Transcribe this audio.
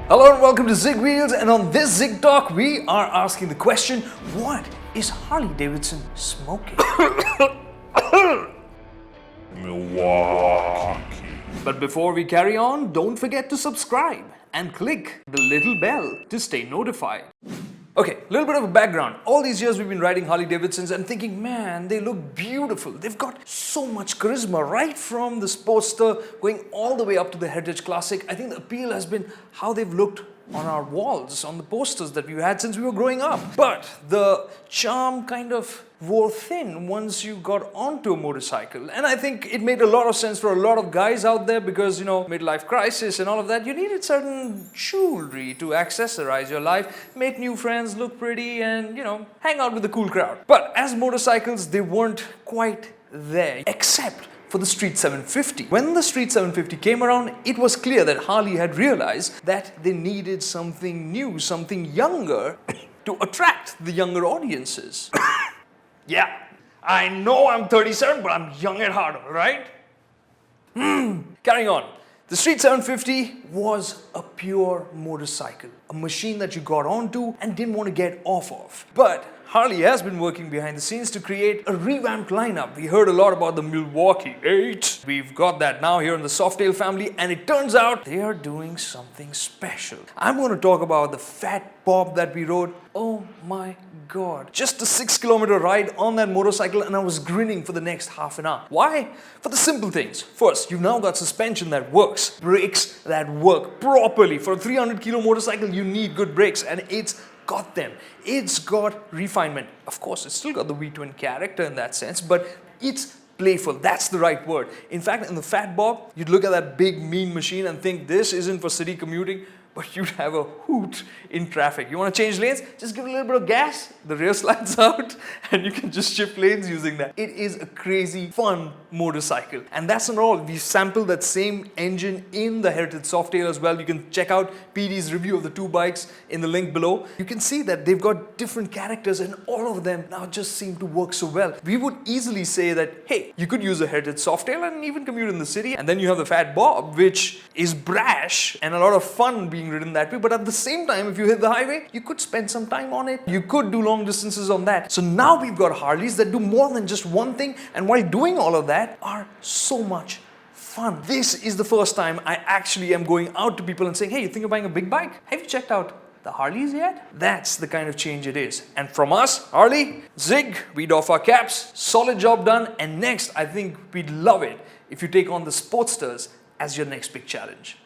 Hello and welcome to Zig Wheels, and on this ZigTalk we are asking the question, what is Harley Davidson smoking? Milwaukee. But before we carry on, don't forget to subscribe and click the little bell to stay notified. Okay, a little bit of a background. All these years we've been riding Harley Davidsons and thinking, man, they look beautiful. They've got so much charisma, right from the Sportster going all the way up to the Heritage Classic. I think the appeal has been how they've looked on our walls, on the posters that we've had since we were growing up. But the charm kind of wore thin once you got onto a motorcycle. And I think it made a lot of sense for a lot of guys out there because, you know, midlife crisis and all of that, you needed certain jewelry to accessorize your life, make new friends look pretty and, you know, hang out with the cool crowd. But as motorcycles, they weren't quite there, except for the Street 750. When the Street 750 came around, it was clear that Harley had realized that they needed something new, something younger to attract the younger audiences. Yeah, I know I'm 37, but I'm young at heart, right? Carrying on. The Street 750 was a pure motorcycle, a machine that you got onto and didn't want to get off of. But Harley has been working behind the scenes to create a revamped lineup. We heard a lot about the Milwaukee 8. We've got that now here in the Softail family, and it turns out they are doing something special. I'm going to talk about the Fat Bob that we rode. Oh my God. Just a 6-kilometer ride on that motorcycle and I was grinning for the next half an hour. Why? For the simple things. First, you've now got suspension that works, brakes that work properly. For a 300-kilo motorcycle, you need good brakes, and it's got them. It's got refinement. Of course, it's still got the V-twin character in that sense, but it's playful. That's the right word. In fact, in the Fat Bob, you'd look at that big mean machine and think this isn't for city commuting, but you'd have a hoot in traffic. You want to change lanes? Just give it a little bit of gas, the rear slides out, and you can just shift lanes using that. It is a crazy, fun motorcycle. And that's not all. We've sampled that same engine in the Heritage Softail as well. You can check out PD's review of the two bikes in the link below. You can see that they've got different characters and all of them now just seem to work so well. We would easily say that, hey, you could use a Heritage Softail and even commute in the city. And then you have the Fat Bob, which is brash and a lot of fun being ridden that way. But at the same time, if you hit the highway, you could spend some time on it. You could do long distances on that. So now we've got Harleys that do more than just one thing, and while doing all of that are so much fun. This is the first time I actually am going out to people and saying, hey, you think of buying a big bike? Have you checked out the Harleys yet? That's the kind of change it is. And from us, Harley, Zig, we'd off our caps, solid job done, and next I think we'd love it if you take on the Sportsters as your next big challenge.